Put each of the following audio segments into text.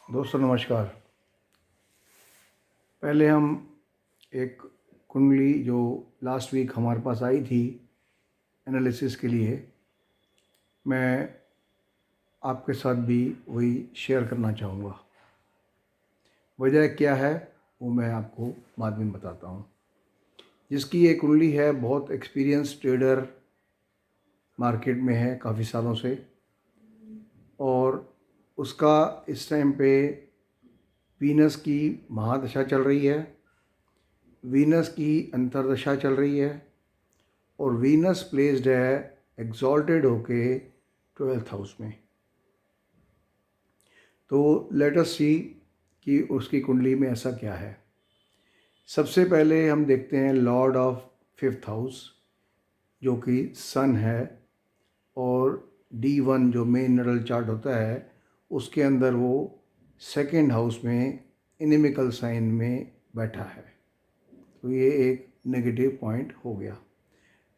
दोस्तों नमस्कार। पहले हम एक कुंडली जो लास्ट वीक हमारे पास आई थी एनालिसिस के लिए, मैं आपके साथ भी वही शेयर करना चाहूँगा। वजह क्या है वो मैं आपको बाद में बताता हूँ। जिसकी ये कुंडली है बहुत एक्सपीरियंस ट्रेडर मार्केट में है काफ़ी सालों से, और उसका इस टाइम पे वीनस की महादशा चल रही है, वीनस की अंतरदशा चल रही है, और वीनस प्लेस्ड है एग्जॉल्टेड होके 12th हाउस में। तो लेट अस सी कि उसकी कुंडली में ऐसा क्या है। सबसे पहले हम देखते हैं लॉर्ड ऑफ 5th हाउस जो कि सन है, और D1 जो मेन नडल चार्ट होता है उसके अंदर वो 2nd हाउस में इनिमिकल साइन में बैठा है। तो ये एक नेगेटिव पॉइंट हो गया।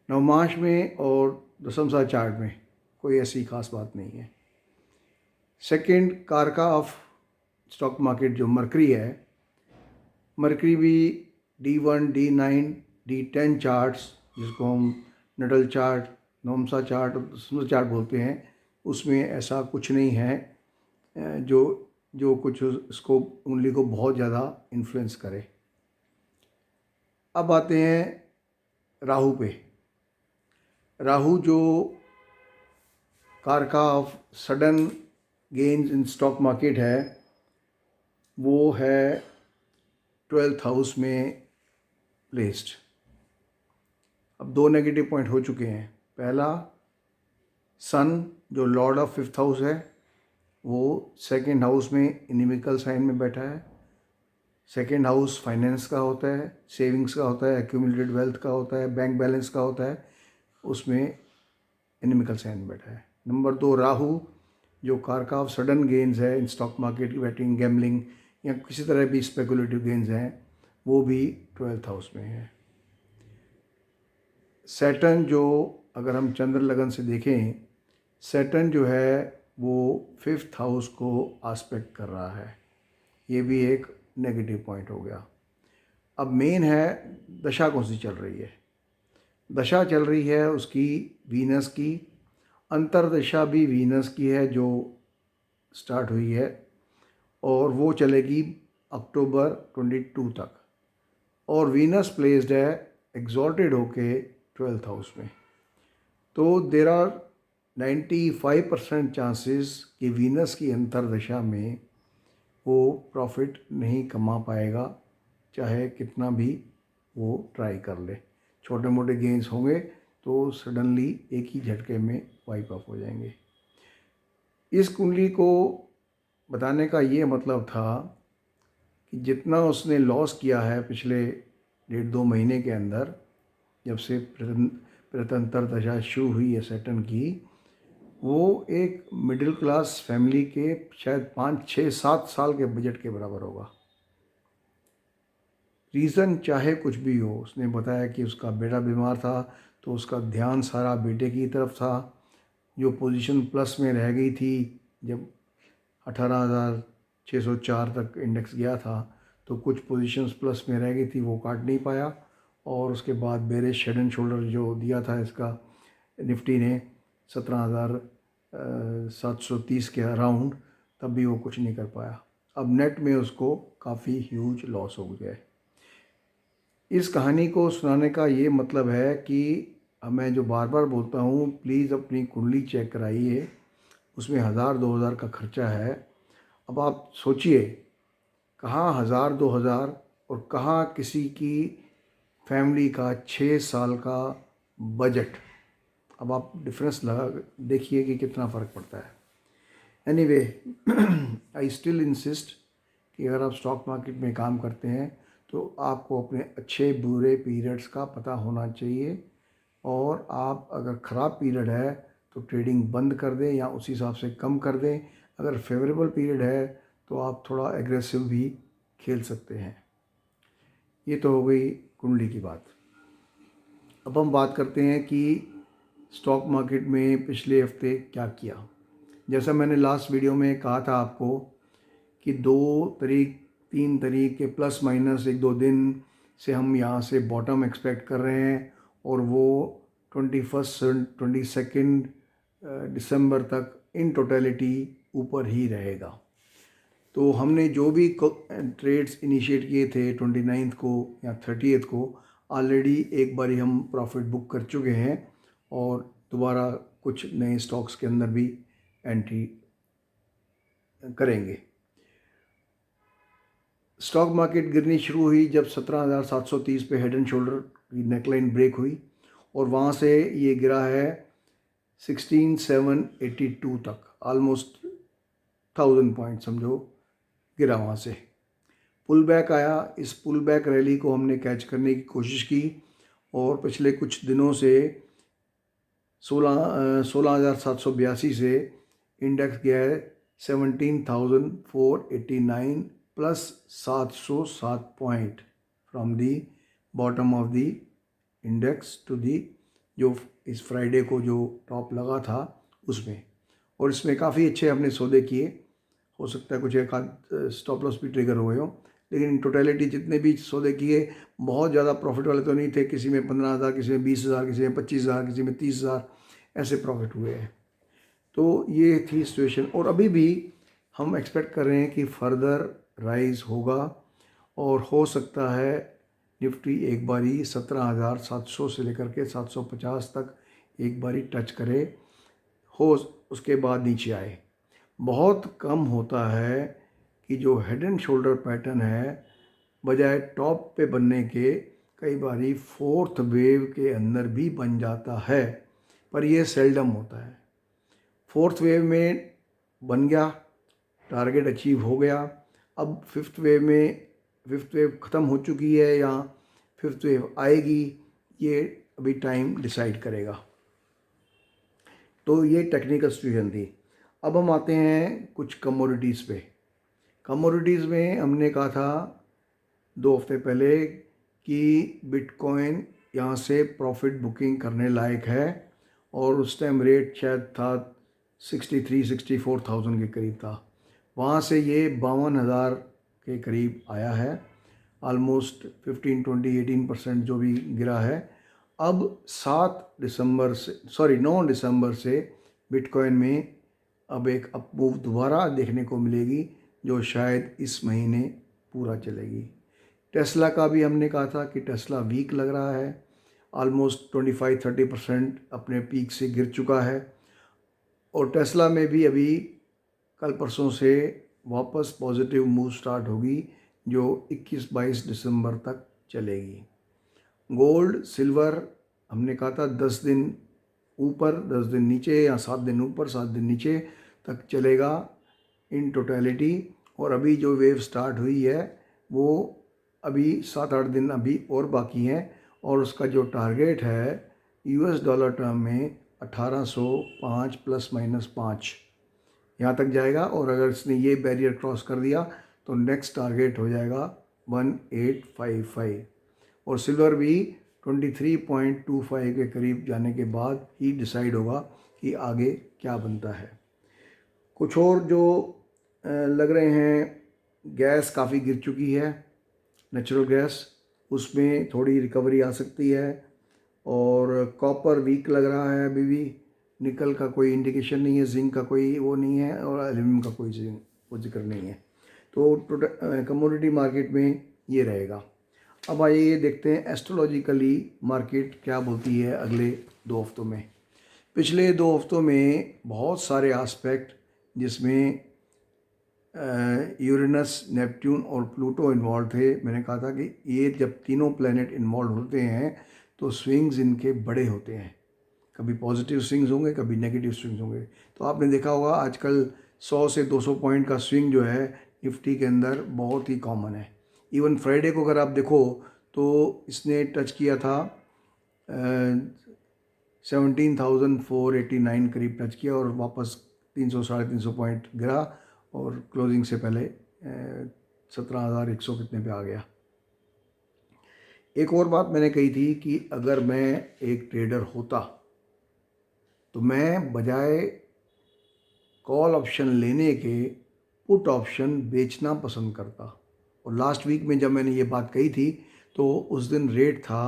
नवमांश में और दशमसा चार्ट में कोई ऐसी खास बात नहीं है। सेकंड कारका ऑफ स्टॉक मार्केट जो मरकरी है, मरकरी भी D1, D9, D10 चार्ट्स जिसको हम नडल चार्ट, नवमसा चार्ट, दशमसा चार्ट बोलते हैं, उसमें ऐसा कुछ नहीं है जो कुछ इसको उंगली को बहुत ज़्यादा इन्फ्लुएंस करे। अब आते हैं राहु पे। राहु जो कारका of sudden gains in stock market है, वो है 12th हाउस में प्लेस्ड। अब दो नेगेटिव पॉइंट हो चुके हैं। पहला, सन जो लॉर्ड ऑफ 5th हाउस है वो 2nd हाउस में इनिमिकल साइन में बैठा है। 2nd हाउस फाइनेंस का होता है, सेविंग्स का होता है, एक्यूमुलेटेड वेल्थ का होता है, बैंक बैलेंस का होता है, उसमें इनिमिकल साइन में बैठा है। नंबर 2, राहु जो कारका ऑफ सडन गेन्स है इन स्टॉक मार्केट की बैटिंग, गैम्बलिंग या किसी तरह भी स्पेकुलेटिव गेन्स हैं, वो भी 12th हाउस में है। सैटर्न जो अगर हम चंद्र लगन से देखें, सैटर्न जो है वो 5th हाउस को आस्पेक्ट कर रहा है, ये भी एक नेगेटिव पॉइंट हो गया। अब मेन है दशा कौन सी चल रही है। दशा चल रही है उसकी वीनस की, अंतरदशा भी वीनस की है जो स्टार्ट हुई है, और वो चलेगी अक्टूबर 22 तक, और वीनस प्लेस्ड है एग्जॉल्टेड होके 12th हाउस में। तो देर आर 95% चांसेस कि वीनस की अंतरदशा में वो प्रॉफिट नहीं कमा पाएगा, चाहे कितना भी वो ट्राई कर ले। छोटे मोटे गेंस होंगे तो सडनली एक ही झटके में वाइप ऑफ हो जाएंगे। इस कुंडली को बताने का ये मतलब था कि जितना उसने लॉस किया है पिछले 1.5-2 महीने के अंदर, जब से प्रतंत्र दशा शुरू हुई है सैटर्न की, वो एक मिडिल क्लास फैमिली के शायद 5, 6, 7 साल के बजट के बराबर होगा। रीज़न चाहे कुछ भी हो, उसने बताया कि उसका बेटा बीमार था तो उसका ध्यान सारा बेटे की तरफ था। जो पोजीशन प्लस में रह गई थी जब 18,604 तक इंडेक्स गया था, तो कुछ पोजीशंस प्लस में रह गई थी, वो काट नहीं पाया। और उसके बाद बेरिश हेड एंड शोल्डर जो दिया था इसका निफ्टी ने 17,730 के अराउंड, तब भी वो कुछ नहीं कर पाया। अब नेट में उसको काफ़ी ह्यूज लॉस हो गया है। इस कहानी को सुनाने का ये मतलब है कि मैं जो बार बार बोलता हूँ, प्लीज़ अपनी कुंडली चेक कराइए, उसमें 1,000-2,000 का खर्चा है। अब आप सोचिए, कहाँ 1,000-2,000 और कहाँ किसी की फैमिली का 6 साल का बजट। अब आप डिफरेंस लगा देखिए कि कितना फ़र्क पड़ता है। एनीवे, आई स्टिल इंसिस्ट कि अगर आप स्टॉक मार्केट में काम करते हैं तो आपको अपने अच्छे बुरे पीरियड्स का पता होना चाहिए, और आप अगर ख़राब पीरियड है तो ट्रेडिंग बंद कर दें या उसी हिसाब से कम कर दें। अगर फेवरेबल पीरियड है तो आप थोड़ा एग्रेसिव भी खेल सकते हैं। ये तो हो गई कुंडली की बात। अब हम बात करते हैं कि स्टॉक मार्केट में पिछले हफ्ते क्या किया। जैसा मैंने लास्ट वीडियो में कहा था आपको कि 2 तारीख 3 तारीख के प्लस माइनस 1-2 दिन से हम यहाँ से बॉटम एक्सपेक्ट कर रहे हैं और वो 22 दिसंबर तक इन टोटलिटी ऊपर ही रहेगा। तो हमने जो भी ट्रेड्स इनिशिएट किए थे 29 को या 30 को, ऑलरेडी एक बारी हम प्रॉफिट बुक कर चुके हैं और दोबारा कुछ नए स्टॉक्स के अंदर भी एंट्री करेंगे। स्टॉक मार्केट गिरनी शुरू हुई जब 17,730 पे हेड एंड शोल्डर की नेकलाइन ब्रेक हुई और वहाँ से ये गिरा है 16,782 तक, ऑलमोस्ट 1000 पॉइंट समझो गिरा वहाँ से। पुल बैक आया, इस पुल बैक रैली को हमने कैच करने की कोशिश की और पिछले कुछ दिनों से 16,782 से इंडेक्स गया है 17,489 plus 707 point from the bottom of the index to the जो इस फ्राइडे को जो टॉप लगा था उसमें। और इसमें काफ़ी अच्छे हमने सौदे किए, हो सकता है कुछ एक आध स्टॉप लॉस भी ट्रिगर हुए हो, लेकिन इन टोटलिटी जितने भी सौदे किए बहुत ज़्यादा प्रॉफिट वाले तो नहीं थे। किसी में 15,000, किसी में 20,000, किसी में 25,000, किसी में 30,000 ऐसे प्रॉफिट हुए हैं। तो ये थी सिचुएशन और अभी भी हम एक्सपेक्ट कर रहे हैं कि फर्दर राइज होगा और हो सकता है निफ्टी एक बारी 17,700 से लेकर के 750 तक एक बारी टच करे, हो उसके बाद नीचे आए। बहुत कम होता है कि जो हेड एंड शोल्डर पैटर्न है बजाय टॉप पे बनने के कई बारी फोर्थ वेव के अंदर भी बन जाता है, पर यह सेल्डम होता है। फोर्थ वेव में बन गया, टारगेट अचीव हो गया, अब फिफ्थ वेव ख़त्म हो चुकी है या फिफ्थ वेव आएगी, ये अभी टाइम डिसाइड करेगा। तो ये टेक्निकल सिचुएशन थी। अब हम आते हैं कुछ कमोडिटीज़ पे। कमोडिटीज़ में हमने कहा था 2 हफ्ते पहले कि बिटकॉइन यहाँ से प्रॉफिट बुकिंग करने लायक है और उस टाइम रेट शायद था 63-64,000 के करीब था। वहाँ से ये 52,000 के करीब आया है, ऑलमोस्ट 15-20-18% जो भी गिरा है। अब 9 दिसंबर से बिटकॉइन में अब एक अप मूव दोबारा देखने को मिलेगी जो शायद इस महीने पूरा चलेगी। टेस्ला का भी हमने कहा था कि टेस्ला वीक लग रहा है, ऑलमोस्ट 25-30% अपने पीक से गिर चुका है और टेस्ला में भी अभी कल परसों से वापस पॉजिटिव मूव स्टार्ट होगी जो 21-22 दिसंबर तक चलेगी। गोल्ड सिल्वर हमने कहा था 10 दिन ऊपर 10 दिन नीचे या 7 दिन ऊपर 7 दिन नीचे तक चलेगा इन टोटलिटी। और अभी जो वेव स्टार्ट हुई है वो अभी 7-8 दिन अभी और बाकी हैं और उसका जो टारगेट है US डॉलर टर्म में 1805 ±5 यहाँ तक जाएगा और अगर इसने ये बैरियर क्रॉस कर दिया तो नेक्स्ट टारगेट हो जाएगा 1855 और सिल्वर भी 23.25 के करीब जाने के बाद ही डिसाइड होगा कि आगे क्या बनता है। कुछ और जो लग रहे हैं, गैस काफ़ी गिर चुकी है, नेचुरल गैस, उसमें थोड़ी रिकवरी आ सकती है और कॉपर वीक लग रहा है अभी भी, निकल का कोई इंडिकेशन नहीं है, जिंक का कोई वो नहीं है और एल्यूमिनियम का कोई जिक्र नहीं है। तो कमोडिटी मार्केट में ये रहेगा। अब आइए देखते हैं एस्ट्रोलॉजिकली मार्केट क्या बोलती है अगले 2 हफ्तों में। पिछले 2 हफ्तों में बहुत सारे एस्पेक्ट जिसमें यूरेनस, नेपट्यून और प्लूटो इन्वॉल्व थे। मैंने कहा था कि ये जब तीनों प्लैनेट इन्वॉल्व होते हैं तो स्विंग्स इनके बड़े होते हैं, कभी पॉजिटिव स्विंग्स होंगे, कभी नेगेटिव स्विंग्स होंगे। तो आपने देखा होगा आजकल 100 से 200 पॉइंट का स्विंग जो है निफ्टी के अंदर बहुत ही कॉमन है। इवन फ्राइडे को अगर आप देखो तो इसने टच किया था 17,489 करीब टच किया और वापस 300-350 पॉइंट गिरा और क्लोजिंग से पहले 17,100 कितने पे आ गया। एक और बात मैंने कही थी कि अगर मैं एक ट्रेडर होता तो मैं बजाय कॉल ऑप्शन लेने के पुट ऑप्शन बेचना पसंद करता। और लास्ट वीक में जब मैंने ये बात कही थी तो उस दिन रेट था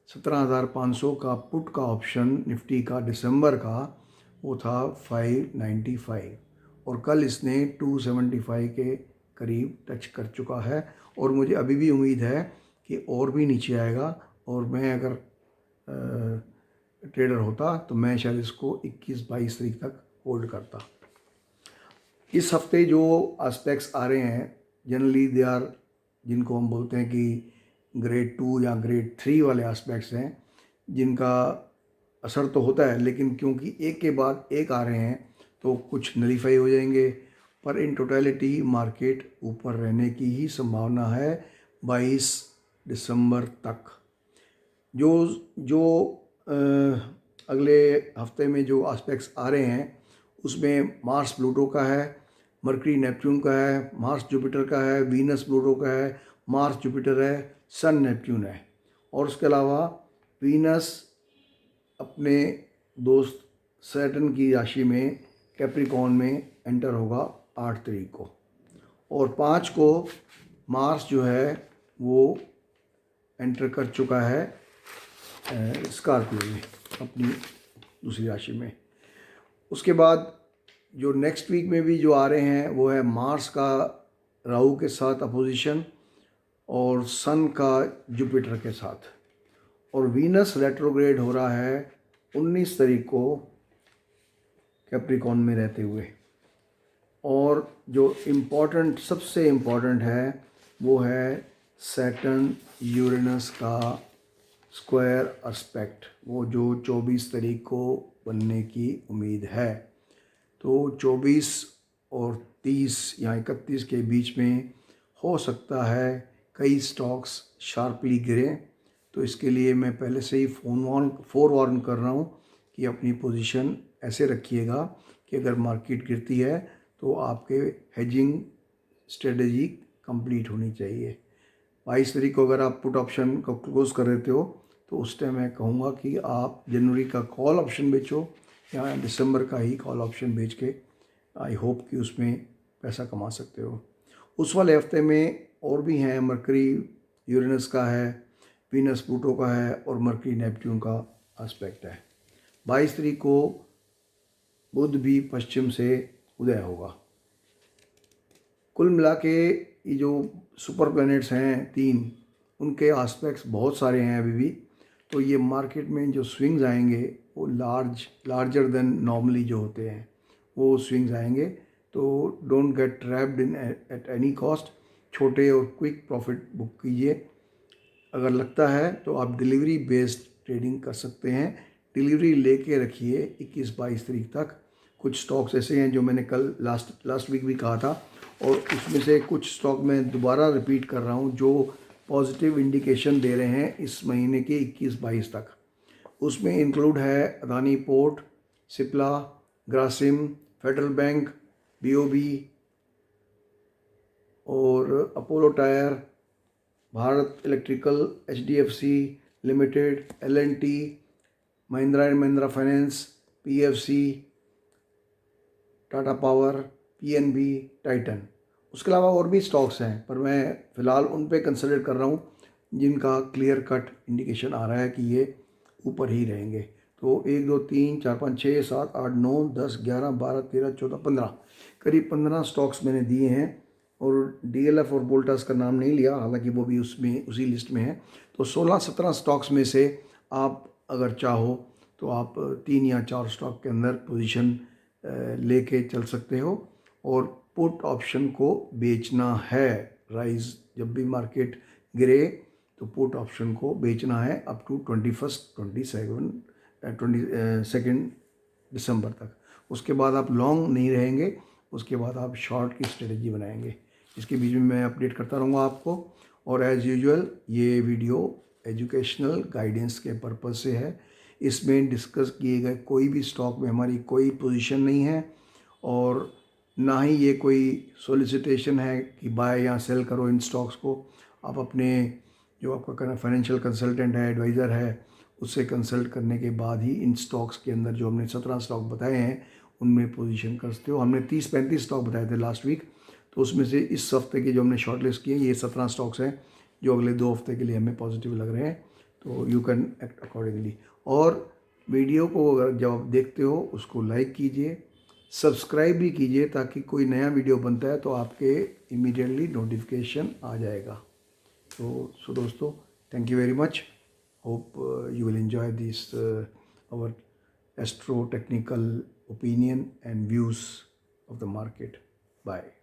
17,500 का पुट का ऑप्शन निफ्टी का दिसंबर का, वो था 595 और कल इसने 275 के करीब टच कर चुका है। और मुझे अभी भी उम्मीद है कि और भी नीचे आएगा और मैं अगर ट्रेडर होता तो मैं शायद इसको 21-22 तारीख तक होल्ड करता। इस हफ्ते जो एस्पेक्ट्स आ रहे हैं जनरली दे आर, जिनको हम बोलते हैं कि ग्रेड 2 या ग्रेड 3 वाले एस्पेक्ट्स हैं, जिनका असर तो होता है लेकिन क्योंकि एक के बाद एक आ रहे हैं तो कुछ नलीफाई हो जाएंगे, पर इन टोटलिटी मार्केट ऊपर रहने की ही संभावना है 22 दिसंबर तक। जो जो अगले हफ्ते में जो एस्पेक्ट्स आ रहे हैं उसमें मार्स प्लूटो का है, मरकरी नेपच्यून का है, मार्स जुपिटर का है, वीनस प्लूटो का है, मार्स जुपिटर है, सन नेपच्यून है। और उसके अलावा वीनस अपने दोस्त सैटर्न की राशि में कैप्रिकॉर्न में एंटर होगा 8 तारीख को, और 5 को मार्स जो है वो एंटर कर चुका है स्कॉर्पियो में अपनी दूसरी राशि में। उसके बाद जो नेक्स्ट वीक में भी जो आ रहे हैं वो है मार्स का राहु के साथ अपोजिशन और सन का जुपिटर के साथ, और वीनस रेट्रोग्रेड हो रहा है 19 तारीख को कैप्रिकॉर्न में रहते हुए। और जो इम्पोर्टेंट, सबसे इम्पोर्टेंट है वो है सैटर्न यूरेनस का स्क्वायर एस्पेक्ट, वो जो 24 तारीख को बनने की उम्मीद है। तो 24 और 30 या 31 के बीच में हो सकता है कई स्टॉक्स शार्पली गिरें। तो इसके लिए मैं पहले से ही फोरवार्न कर रहा हूँ कि अपनी पोजीशन ऐसे रखिएगा कि अगर मार्केट गिरती है तो आपके हेजिंग स्ट्रेटजी कंप्लीट होनी चाहिए। 22 तारीख को अगर आप पुट ऑप्शन को क्लोज कर देते हो तो उस टाइम मैं कहूँगा कि आप जनवरी का कॉल ऑप्शन बेचो या दिसंबर का ही कॉल ऑप्शन बेच के आई होप कि उसमें पैसा कमा सकते हो। उस वाले हफ्ते में और भी हैं, मरकरी यूरेनस का है, वीनस प्लूटो का है और मरकरी नेपच्यून का एस्पेक्ट है। 22 तारीख को बुध भी पश्चिम से उदय होगा। कुल मिला के ये जो सुपर प्लैनेट्स हैं 3, उनके एस्पेक्ट्स बहुत सारे हैं अभी भी। तो ये मार्केट में जो स्विंग्स आएंगे वो लार्जर देन नॉर्मली जो होते हैं वो स्विंग्स आएंगे। तो don't get trapped in at any cost. छोटे और क्विक प्रॉफिट बुक कीजिए। अगर लगता है तो आप डिलीवरी बेस्ड ट्रेडिंग कर सकते हैं। डिलीवरी लेके रखिए 21-22 तारीख तक। कुछ स्टॉक्स ऐसे हैं जो मैंने कल लास्ट वीक भी कहा था, और उसमें से कुछ स्टॉक मैं दोबारा रिपीट कर रहा हूँ जो पॉजिटिव इंडिकेशन दे रहे हैं इस महीने के 21-22 तक। उसमें इंक्लूड है Adani port, Cipla, Grasim, Federal Bank, BOB और Apollo Tyre, Bharat electrical, HDFC limited, LNT, Mahindra and Mahindra finance, PFC, Tata power, PNB, Titan. उसके अलावा और भी स्टॉक्स हैं पर मैं फ़िलहाल उन पे कंसिडर कर रहा हूँ जिनका क्लियर कट इंडिकेशन आ रहा है कि ये ऊपर ही रहेंगे। तो 1 2 3 4 5 6 7 8 9 10 11 12 13 14 15 करीब 15 स्टॉक्स मैंने दिए हैं, और डीएलएफ और वोल्टास का नाम नहीं लिया, हालांकि वो भी उसमें उसी लिस्ट में है। तो 16-17 स्टॉक्स में से आप अगर चाहो तो आप 3 या 4 स्टॉक के अंदर पोजीशन लेके चल सकते हो, और पुट ऑप्शन को बेचना है। राइज जब भी मार्केट गिरे तो पुट ऑप्शन को बेचना है अप टू 22 दिसंबर तक। उसके बाद आप लॉन्ग नहीं रहेंगे, उसके बाद आप शॉर्ट की स्ट्रेटजी बनाएंगे। इसके बीच में मैं अपडेट करता रहूँगा आपको। और एज़ यूजुअल ये वीडियो एजुकेशनल गाइडेंस के पर्पज़ से है। इसमें डिस्कस किए गए कोई भी स्टॉक में हमारी कोई पोजीशन नहीं है, और ना ही ये कोई सोलिसिटेशन है कि बाय या सेल करो इन स्टॉक्स को। आप अपने जो आपका फाइनेंशियल कंसल्टेंट है, एडवाइज़र है, उससे कंसल्ट करने के बाद ही इन स्टॉक्स के अंदर जो हमने 17 स्टॉक बताए हैं उनमें पोजीशन कर सकते हो। हमने 30-35 स्टॉक बताए थे लास्ट वीक, तो उसमें से इस हफ्ते के जो हमने शॉर्ट लिस्ट किए ये 17 स्टॉक्स हैं जो अगले 2 हफ्ते के लिए हमें पॉजिटिव लग रहे हैं, तो यू कैन एक्ट अकॉर्डिंगली। और वीडियो को अगर जब आप देखते हो उसको लाइक कीजिए, सब्सक्राइब भी कीजिए, ताकि कोई नया वीडियो बनता है तो आपके इमीडिएटली नोटिफिकेशन आ जाएगा। तो दोस्तों, thank you very much. Hope you will enjoy this our astro technical opinion and views of the market. Bye.